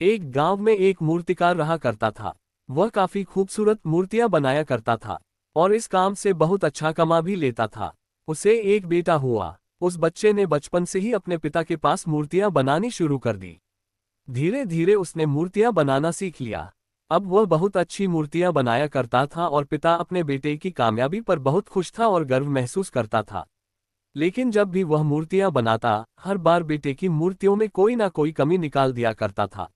एक गांव में एक मूर्तिकार रहा करता था। वह काफी खूबसूरत मूर्तियां बनाया करता था और इस काम से बहुत अच्छा कमा भी लेता था। उसे एक बेटा हुआ। उस बच्चे ने बचपन से ही अपने पिता के पास मूर्तियां बनानी शुरू कर दी। धीरे धीरे उसने मूर्तियां बनाना सीख लिया। अब वह बहुत अच्छी मूर्तियां बनाया करता था और पिता अपने बेटे की कामयाबी पर बहुत खुश था और गर्व महसूस करता था। लेकिन जब भी वह मूर्तियां बनाता, हर बार बेटे की मूर्तियों में कोई ना कोई कमी निकाल दिया करता था।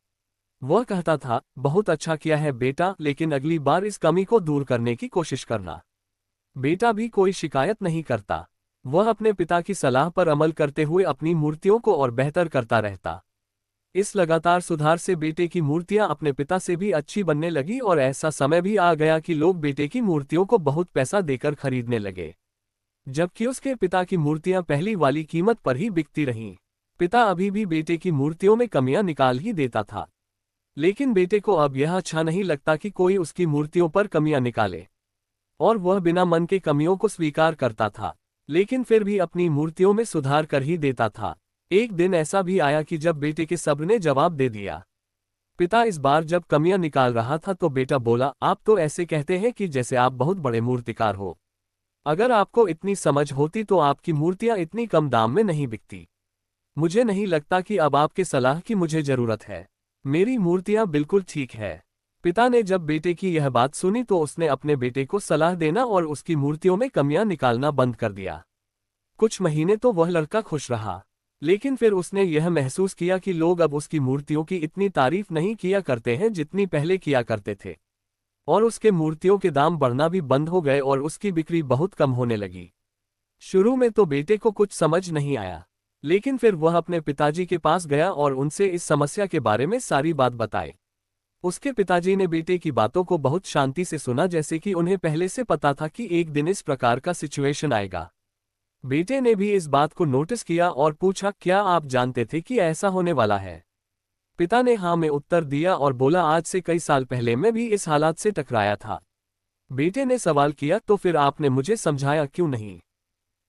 वह कहता था, बहुत अच्छा किया है बेटा, लेकिन अगली बार इस कमी को दूर करने की कोशिश करना। बेटा भी कोई शिकायत नहीं करता। वह अपने पिता की सलाह पर अमल करते हुए अपनी मूर्तियों को और बेहतर करता रहता। इस लगातार सुधार से बेटे की मूर्तियां अपने पिता से भी अच्छी बनने लगी और ऐसा समय भी आ गया कि लोग बेटे की मूर्तियों को बहुत पैसा देकर खरीदने लगे, जबकि उसके पिता की मूर्तियां पहली वाली कीमत पर ही बिकती रहीं। पिता अभी भी बेटे की मूर्तियों में कमियां निकाल ही देता था, लेकिन बेटे को अब यह अच्छा नहीं लगता कि कोई उसकी मूर्तियों पर कमियां निकाले, और वह बिना मन के कमियों को स्वीकार करता था, लेकिन फिर भी अपनी मूर्तियों में सुधार कर ही देता था। एक दिन ऐसा भी आया कि जब बेटे के सब्र ने जवाब दे दिया। पिता इस बार जब कमियां निकाल रहा था तो बेटा बोला, आप तो ऐसे कहते हैं कि जैसे आप बहुत बड़े मूर्तिकार हो। अगर आपको इतनी समझ होती तो आपकी मूर्तियां इतनी कम दाम में नहीं बिकती। मुझे नहीं लगता कि अब आपके सलाह की मुझे जरूरत है। मेरी मूर्तियां बिल्कुल ठीक है। पिता ने जब बेटे की यह बात सुनी तो उसने अपने बेटे को सलाह देना और उसकी मूर्तियों में कमियां निकालना बंद कर दिया। कुछ महीने तो वह लड़का खुश रहा, लेकिन फिर उसने यह महसूस किया कि लोग अब उसकी मूर्तियों की इतनी तारीफ नहीं किया करते हैं जितनी पहले किया करते थे, और उसके मूर्तियों के दाम बढ़ना भी बंद हो गए और उसकी बिक्री बहुत कम होने लगी। शुरू में तो बेटे को कुछ समझ नहीं आया, लेकिन फिर वह अपने पिताजी के पास गया और उनसे इस समस्या के बारे में सारी बात बताई। उसके पिताजी ने बेटे की बातों को बहुत शांति से सुना, जैसे कि उन्हें पहले से पता था कि एक दिन इस प्रकार का सिचुएशन आएगा। बेटे ने भी इस बात को नोटिस किया और पूछा, क्या आप जानते थे कि ऐसा होने वाला है? पिता ने हाँ में उत्तर दिया और बोला, आज से कई साल पहले मैं भी इस हालात से टकराया था। बेटे ने सवाल किया, तो फिर आपने मुझे समझाया क्यों नहीं?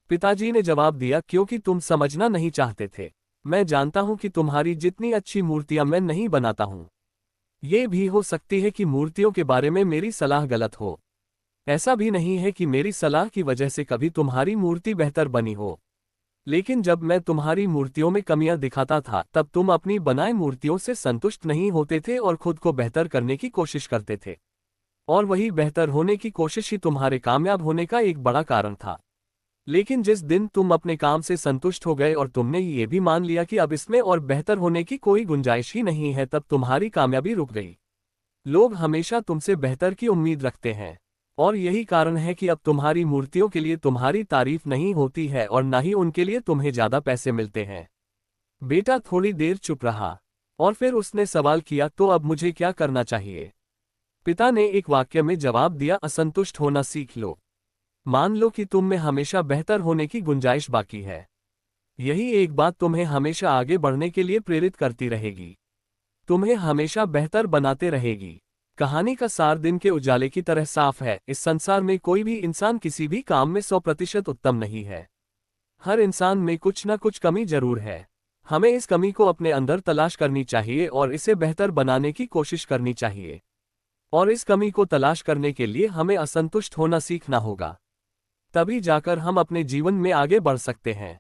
पिताजी ने जवाब दिया, क्योंकि तुम समझना नहीं चाहते थे। मैं जानता हूं कि तुम्हारी जितनी अच्छी मूर्तियां मैं नहीं बनाता हूं। ये भी हो सकती है कि मूर्तियों के बारे में मेरी सलाह गलत हो। ऐसा भी नहीं है कि मेरी सलाह की वजह से कभी तुम्हारी मूर्ति बेहतर बनी हो। लेकिन जब मैं तुम्हारी मूर्तियों में कमियां दिखाता था तब तुम अपनी बनाई मूर्तियों से संतुष्ट नहीं होते थे और खुद को बेहतर करने की कोशिश करते थे। और वही बेहतर होने की कोशिश ही तुम्हारे कामयाब होने का एक बड़ा कारण था। लेकिन जिस दिन तुम अपने काम से संतुष्ट हो गए और तुमने ये भी मान लिया कि अब इसमें और बेहतर होने की कोई गुंजाइश ही नहीं है, तब तुम्हारी कामयाबी रुक गई। लोग हमेशा तुमसे बेहतर की उम्मीद रखते हैं, और यही कारण है कि अब तुम्हारी मूर्तियों के लिए तुम्हारी तारीफ नहीं होती है और ना ही उनके लिए तुम्हें ज्यादा पैसे मिलते हैं। बेटा थोड़ी देर चुप रहा और फिर उसने सवाल किया, तो अब मुझे क्या करना चाहिए? पिता ने एक वाक्य में जवाब दिया, असंतुष्ट होना सीख लो। मान लो कि तुम में हमेशा बेहतर होने की गुंजाइश बाकी है। यही एक बात तुम्हें हमेशा आगे बढ़ने के लिए प्रेरित करती रहेगी, तुम्हें हमेशा बेहतर बनाते रहेगी। कहानी का सार दिन के उजाले की तरह साफ है। इस संसार में कोई भी इंसान किसी भी काम में 100% उत्तम नहीं है। हर इंसान में कुछ न कुछ कमी जरूर है। हमें इस कमी को अपने अंदर तलाश करनी चाहिए और इसे बेहतर बनाने की कोशिश करनी चाहिए। और इस कमी को तलाश करने के लिए हमें असंतुष्ट होना सीखना होगा। तभी जाकर हम अपने जीवन में आगे बढ़ सकते हैं।